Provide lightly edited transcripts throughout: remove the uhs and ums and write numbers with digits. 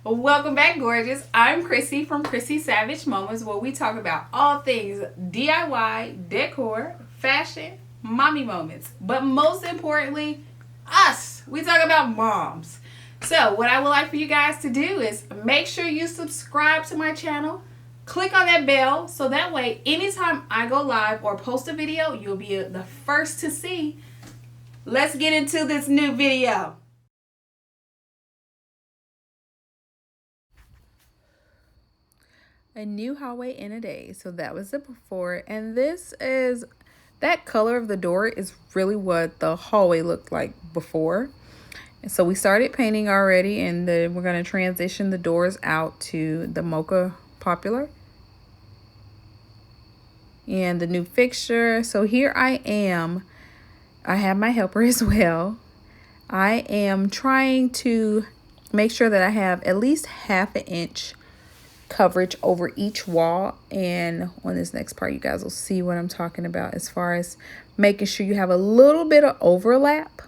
Welcome back, gorgeous. I'm Chrissy from Chrissy Savage Moments, where we talk about all things DIY, decor, fashion, mommy moments. But most importantly, us. We talk about moms. So, what I would like for you guys to do is make sure you subscribe to my channel. Click on that bell so that way, anytime I go live or post a video, you'll be the first to see. Let's get into this new video. A new hallway in a day. So that was the before, and this is that color of the door is really what the hallway looked like before. And so we started painting already, and then we're going to transition the doors out to the mocha popular and the new fixture. So here I am. I have my helper as well. I am trying to make sure that I have at least ½ an inch coverage over each wall, and on this next part you guys will see what I'm talking about as far as making sure you have a little bit of overlap.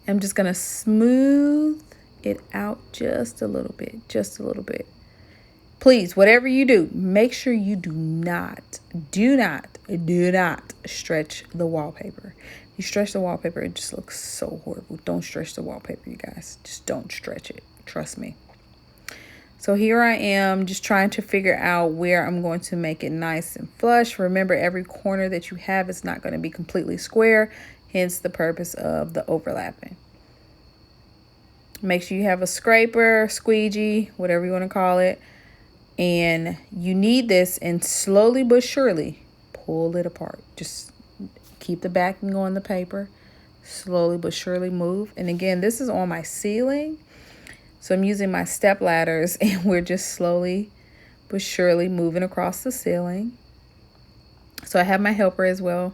I'm just gonna smooth it out just a little bit, Please, whatever you do, make sure you do not stretch the wallpaper. If you stretch the wallpaper, it just looks so horrible. Don't stretch the wallpaper, you guys. Just don't stretch it, trust me. So here I am just trying to figure out where I'm going to make it nice and flush. Remember, every corner that you have is not going to be completely square, hence the purpose of the overlapping. Make sure you have a scraper, squeegee, whatever you want to call it. And you need this, and slowly but surely pull it apart. Just keep the backing on the paper. Slowly but surely move. And again, this is on my ceiling. So I'm using my step ladders, and we're just slowly but surely moving across the ceiling. So I have my helper as well.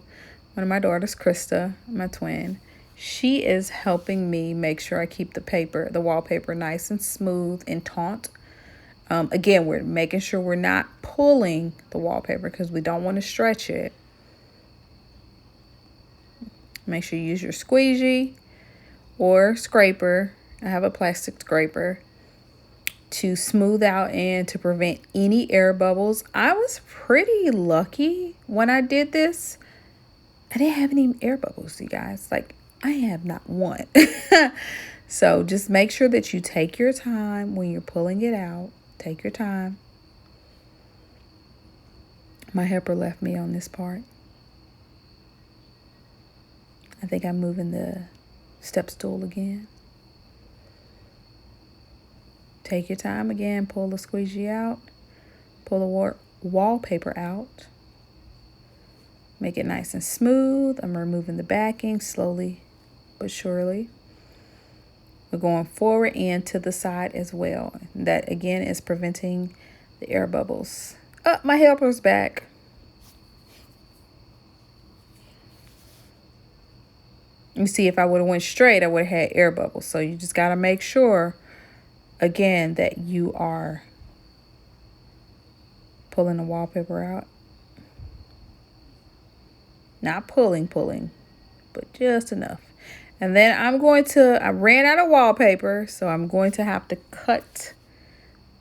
One of my daughters, Krista, my twin. She is helping me make sure I keep the wallpaper nice and smooth and taut. Again, we're making sure we're not pulling the wallpaper because we don't want to stretch it. Make sure you use your squeegee or scraper. I have a plastic scraper to smooth out and to prevent any air bubbles. I was pretty lucky when I did this. I didn't have any air bubbles, you guys. Like, I have not one. So just make sure that you take your time when you're pulling it out. Take your time. My helper left me on this part. I think I'm moving the step stool again. Take your time again. Pull the squeegee out. Pull the wallpaper out. Make it nice and smooth. I'm removing the backing slowly but surely. We're going forward and to the side as well. That again is preventing the air bubbles. Oh, my helper's back. You see, if I would have went straight, I would have had air bubbles. So you just got to make sure, again, that you are pulling the wallpaper out. Not pulling, but just enough. And then I ran out of wallpaper, so I'm going to have to cut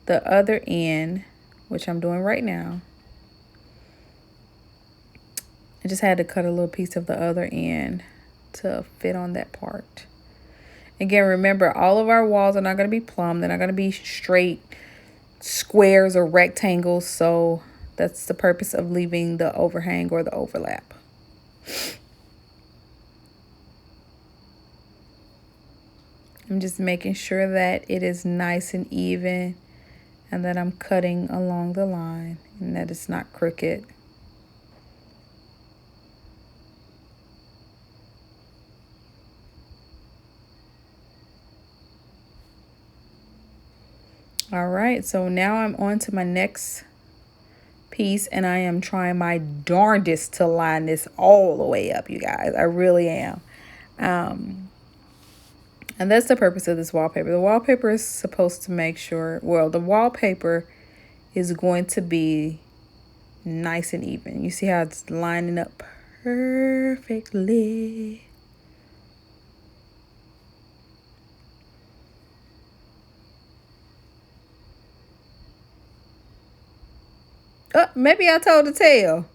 the other end, which I'm doing right now. I just had to cut a little piece of the other end to fit on that part. Again, remember, all of our walls are not going to be plumb. They're not going to be straight squares or rectangles. So that's the purpose of leaving the overhang or the overlap. I'm just making sure that it is nice and even, and that I'm cutting along the line and that it's not crooked. All right, so now I'm on to my next piece, and I am trying my darndest to line this all the way up, you guys. I really am. And that's the purpose of this wallpaper. The wallpaper is supposed to make sure, well, the wallpaper is going to be nice and even. You see how it's lining up perfectly. Maybe I told the tale.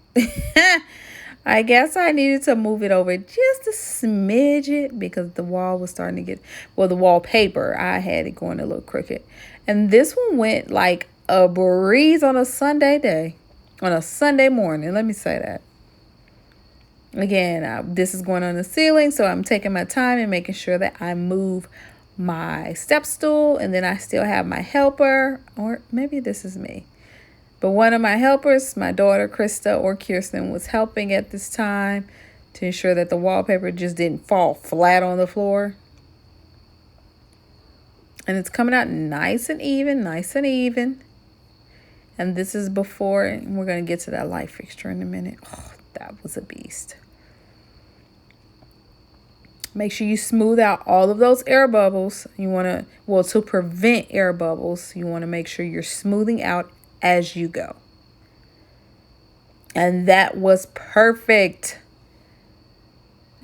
I guess I needed to move it over just a smidge it because the wall was starting to get, well, the wallpaper, I had it going a little crooked. And this one went like a breeze on a Sunday day, on a Sunday morning. Let me say that. Again, this is going on the ceiling, so I'm taking my time and making sure that I move my step stool, and then I still have my helper, or maybe this is me. But one of my helpers, my daughter Krista or Kirsten, was helping at this time to ensure that the wallpaper just didn't fall flat on the floor. And it's coming out nice and even, nice and even. And this is before, and we're going to get to that light fixture in a minute. Oh, that was a beast. Make sure you smooth out all of those air bubbles. You want to, well, to prevent air bubbles, you want to make sure you're smoothing out as you go. And that was perfect.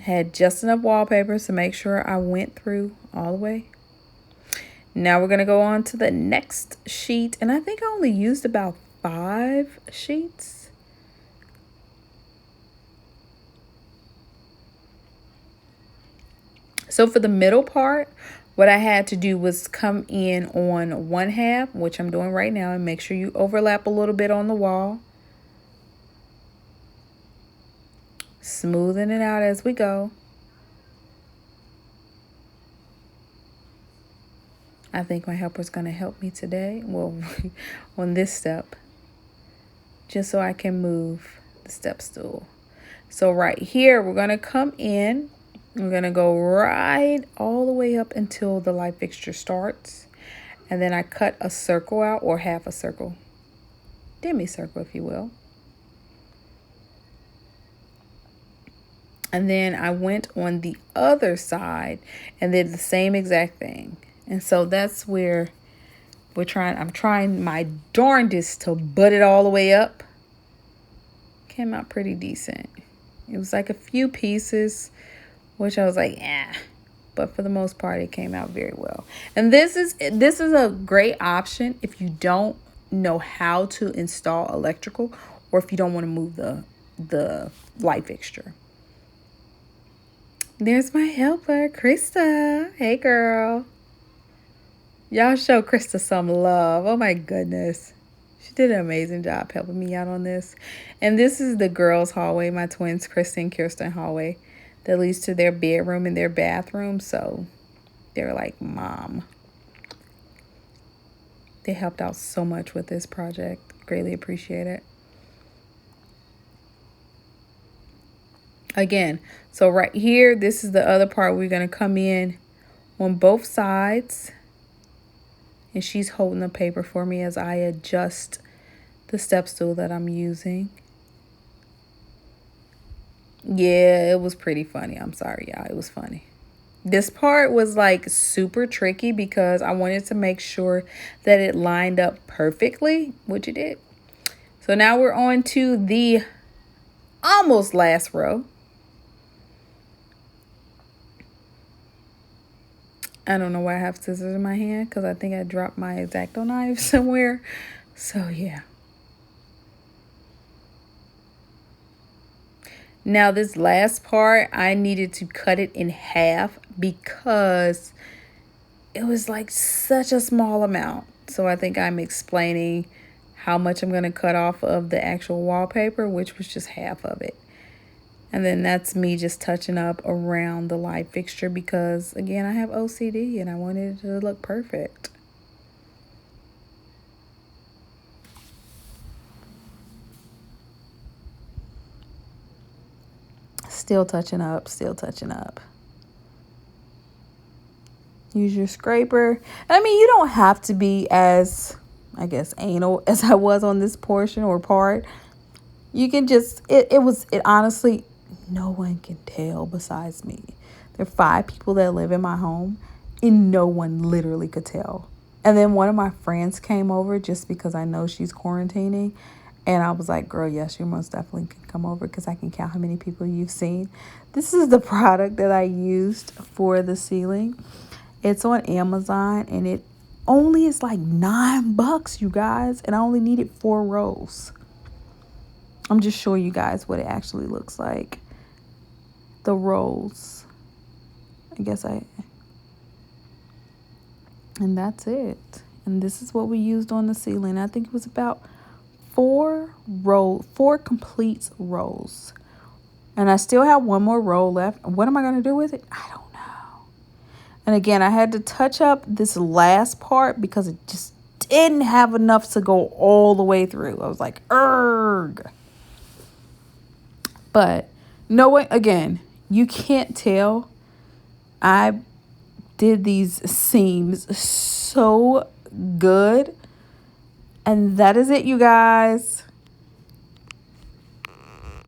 Had just enough wallpaper to make sure I went through all the way. Now we're going to go on to the next sheet. And I think I only used about 5 sheets. So for the middle part, what I had to do was come in on one half, which I'm doing right now, and make sure you overlap a little bit on the wall. Smoothing it out as we go. I think my helper's going to help me today, well, on this step, just so I can move the step stool. So right here, we're going to come in. We're going to go right all the way up until the light fixture starts. And then I cut a circle out, or half a circle, demi-circle, if you will. And then I went on the other side and did the same exact thing. And so that's where I'm trying my darndest to butt it all the way up. Came out pretty decent. It was like a few pieces, which I was like, eh. But for the most part, it came out very well. And this is a great option if you don't know how to install electrical, or if you don't want to move the light fixture. There's my helper, Krista. Hey, girl. Y'all show Krista some love. Oh, my goodness. She did an amazing job helping me out on this. And this is the girls' hallway, my twins, Krista and Kirsten hallway, that leads to their bedroom and their bathroom. So they're like, Mom. They helped out so much with this project. Greatly appreciate it. Again, so right here, this is the other part. We're going to come in on both sides. And she's holding the paper for me as I adjust the step stool that I'm using. Yeah, it was pretty funny. I'm sorry, y'all. It was funny. This part was like super tricky because I wanted to make sure that it lined up perfectly, which it did. So now we're on to the almost last row. I don't know why I have scissors in my hand, because I think I dropped my X-acto knife somewhere. So yeah. Now this last part, I needed to cut it in half because it was like such a small amount. So I think I'm explaining how much I'm going to cut off of the actual wallpaper, which was just half of it. And then that's me just touching up around the light fixture because, again, I have OCD and I wanted it to look perfect. Still touching up, still touching up. Use your scraper. I mean, you don't have to be as, I guess, anal as I was on this portion or part. You can just, it honestly, no one can tell besides me. There are 5 people that live in my home and no one literally could tell. And then one of my friends came over just because I know she's quarantining. And I was like, girl, yes, you most definitely can come over because I can count how many people you've seen. This is the product that I used for the ceiling. It's on Amazon and it only is like $9, you guys. And I only needed 4 rows. I'm just showing you guys what it actually looks like. The rolls. And that's it. And this is what we used on the ceiling. I think it was about 4 complete rolls. And I still have one more roll left. What am I going to do with it? I don't know. And again, I had to touch up this last part because it just didn't have enough to go all the way through. I was like, erg. But knowing, again, you can't tell. I did these seams so good. And that is it, you guys.